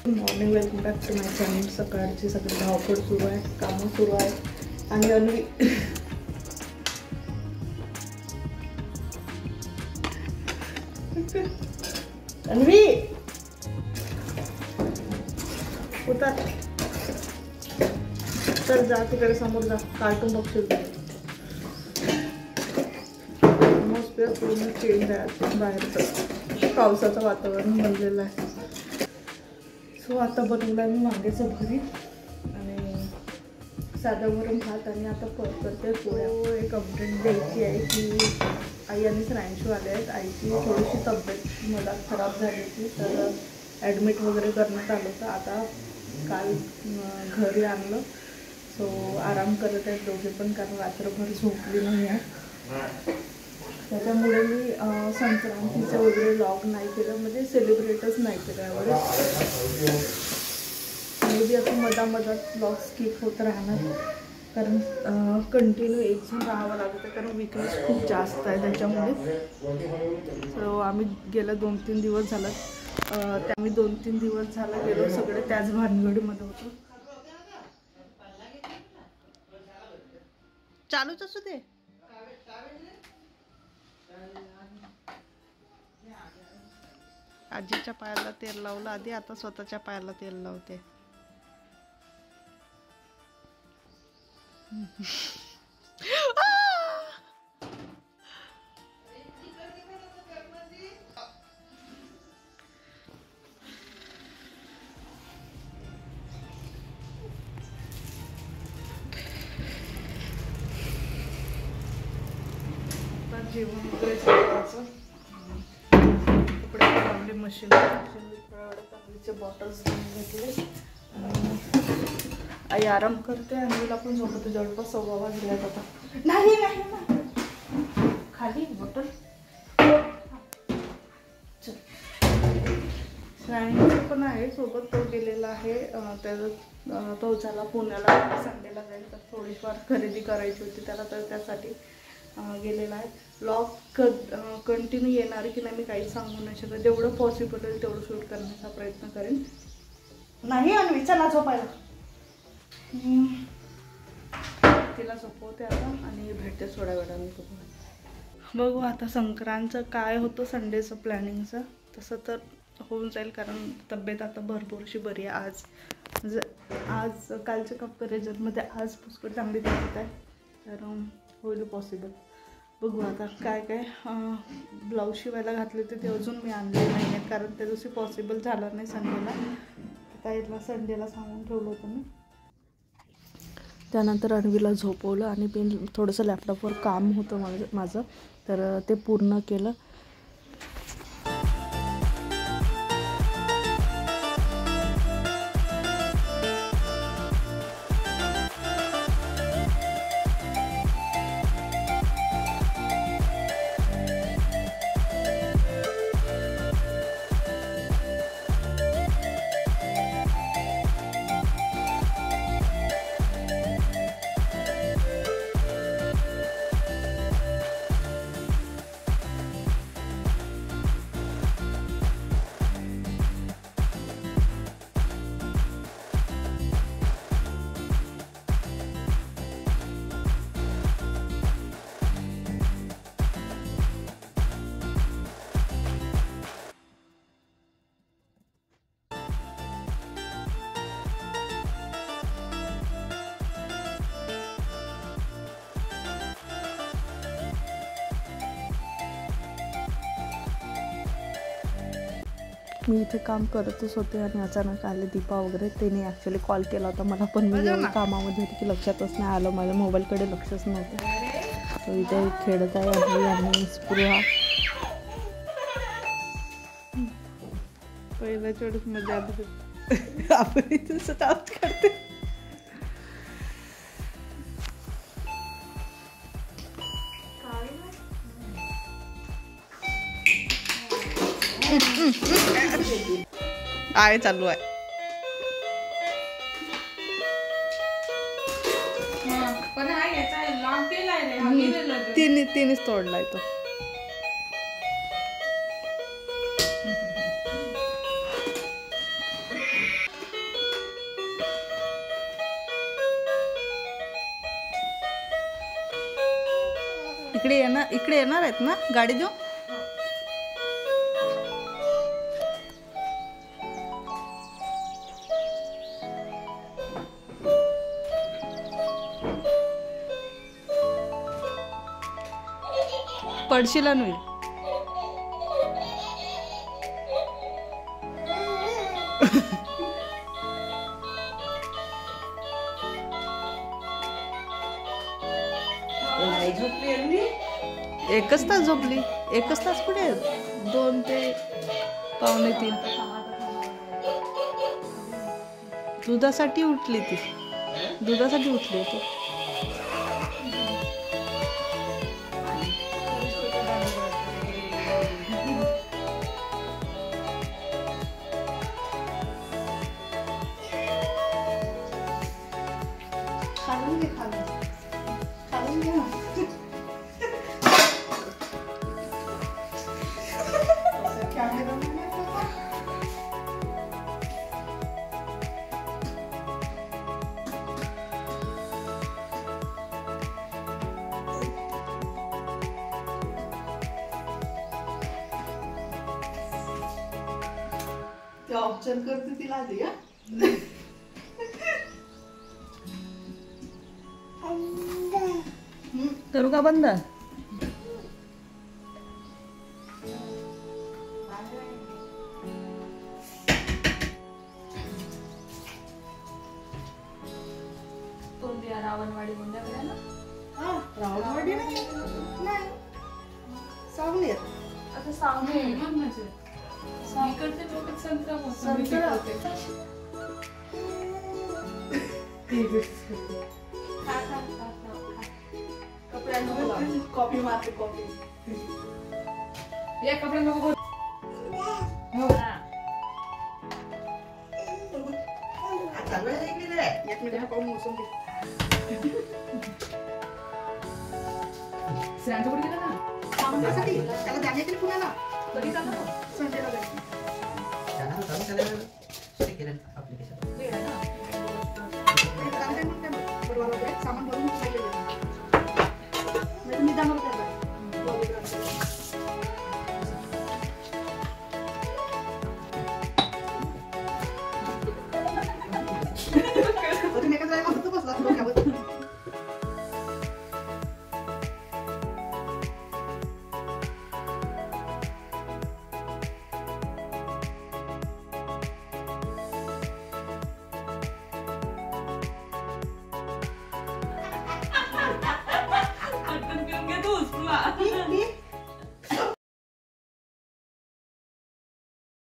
Good morning, welcome back to my channel. सकाळची सगळी धावपळ सुरू आहे, कामं सुरू आहे आणि अन्वी अन्वी उतर, तर जा तिकडे समोर जा, कार्टून बघशील. ॲटमॉस्फिअर पूर्ण चेंज आहे बाहेरचं, पावसाचं वातावरण बनलेलं आहे. सो आता बनवलं आहे मी वांग्याचं भरीत आणि साधा गरम भात आणि आता करते पोळ्या. एक अपडेट द्यायची आहे की आई आणि श्रांशू आले आहेत. आईची थोडीशी तब्येत मला खराब झाली होती, तर ॲडमिट वगैरे करण्यात आलं होतं. आता काल घरी आणलं, सो आराम करत आहेत दोघे पण, कारण रात्रभर झोपली नाही आहे. त्याच्यामुळे मी संक्रांतीचं वगैरे व्लॉग नाही केलं, म्हणजे सेलिब्रेटच नाही केलं यावेळेस. मे बी आता मधात व्लॉग स्किप होत राहणार, कारण कंटिन्यू एक जण राहावं लागतं, कारण विकनेस खूप जास्त आहे त्याच्यामुळे. सो आम्ही गेल्या 2-3 दिवस झालं, आम्ही 2-3 दिवस झालं गेलो, सगळे त्याच भानगडीमध्ये होतो. चालूच असू दे. आजीच्या पायाला तेल लावलं आधी, आता स्वतःच्या पायाला तेल लावते. जेवण वगैरे करायचं, कपडे लावले मशीन, चांगलीचे बॉटल्स घेतले. आई आराम करते आणि तिला पण झोपते. जवळपास 1:15 वाजल्यात आता. नाही नाही नाही, खाली बॉटल. श्रायणीचं पण आहे सोबत, तो गेलेला आहे. त्याचा तो झाला पुण्याला, संडेला जाईल, तर थोडीफार खरेदी करायची होती त्याला, तर त्यासाठी गेलेला आहे. व्लॉग कंटिन्यू येणार की नाही मी काही सांगू नाही शकत. जेवढं पॉसिबल होईल तेवढं शूट करण्याचा प्रयत्न करेन. नाही अन्वी, चला झोपायला. तिला झोपवते आता आणि भेटते थोड्या वेळाने तुम्हाला. बघू आता संक्रांतचं काय होतं, संडेचं प्लॅनिंगचं. तसं तर होऊन जाईल, कारण तब्येत आता भरपूरशी बरी आहे. आज कालच्या कंपॅरिझनमध्ये आज पुष्कळ चांगली तब्येत आहे, तर होईल पॉसिबल. बघू आता काय काय. ब्लाऊज शिवायला घातले होते ते अजून मी आणले नाही आहेत, कारण त्या दिवशी पॉसिबल झालं नाही संडेला. ताईला संडेला सांगून ठेवलं होतं मी. त्यानंतर अन्वीला झोपवलं आणि मी थोडंसं लॅपटॉपवर काम होतं माझं, तर ते पूर्ण केलं. मी इथे काम करतच होते आणि अचानक आले दीपा वगैरे. त्याने ॲक्च्युली कॉल केला होता मला, पण मी कामामध्ये होती की लक्षातच नाही आलं, माझ्या मोबाईलकडे लक्षच नव्हतं. तो इथे खेळत आहे आणि स्पृहा. पहिल्याच वेळेस मजा आली, आपण इथे स्टार्ट करते. आहे चालू आहे. तिनेच तोडलाय तो. इकडे येणार आहेत ना, गाडी देऊ. पडशील नाही. एकच तास झोपली. एकच तास कुठे आहेत? 2 ते पावणे 3. दुधासाठी उठली ती. दुधासाठी उठली होती. खालून घे. ते ऑप्शन करते तिला आधी. करू का बंद? रावणवाडी गोंदियाकडे ना. रावणवाडी नाही, सावनेर. आता सावनेर इकडचे लोक संत्रा कॉपी मारते. कॉपी या कपड्या नको. एक मिनिट पाहून मोसून घे. श्रेयांचं कुठे गेला ना? त्याला जाण्याची पुण्याला कधी जाणार? संडेला जायचं.